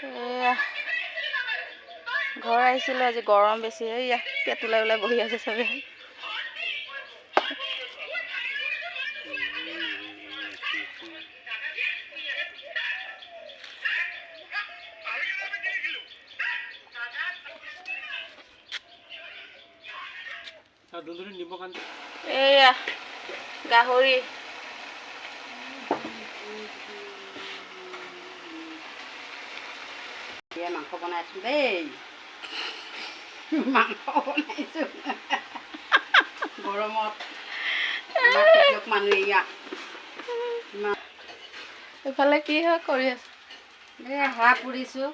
এয়া ঘৰ আহিছিলোঁ আজি গৰম বেছি এয়া পেট ওলাই ওলাই বহি আছে চবে এয়া গাহৰি মাংস বনাইছোঁ দেই মাংস বনাইছোঁ গৰমত মানুহ ইয়াত এইফালে কি হয় কৰি আছে এই হাঁহ পুৰিছোঁ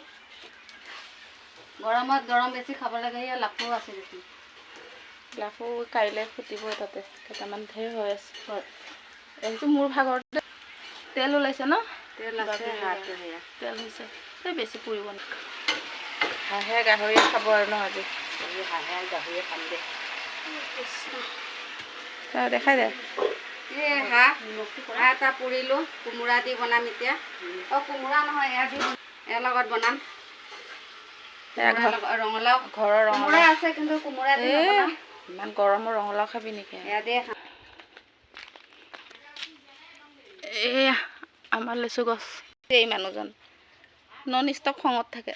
গৰমত গৰম বেছি খাব লাগে এয়া লাফু আছে দেখোন লাফু কাইলৈ ফুটিবই তাতে কেইটামান ঢেৰ হৈ আছে এইটো মোৰ ভাগৰতে তেল ওলাইছে ন তেল আছে হাঁহটো সেয়া তেল হৈছে এই বেছি পুৰিব ন হাঁহে গাহৰি খাব আৰু ন আজি হাঁহে গাহৰিয়ে খাম দে দেখাই দে এই হাঁহ এটা পুৰিলোঁ কোমোৰা দি বনাম এতিয়া কোমোৰা নহয় এয়া দি এয়াৰ লগত বনাম ৰঙালাও ঘৰৰ কোমোৰা আছে কিন্তু কোমোৰা দি নবনাম ইমান গৰমৰ ৰঙালাও খাবি নেকি এয়া দে এয়া আমাৰ লেচু গছ এই মানুহজন নন ষ্টপ খঙত থাকে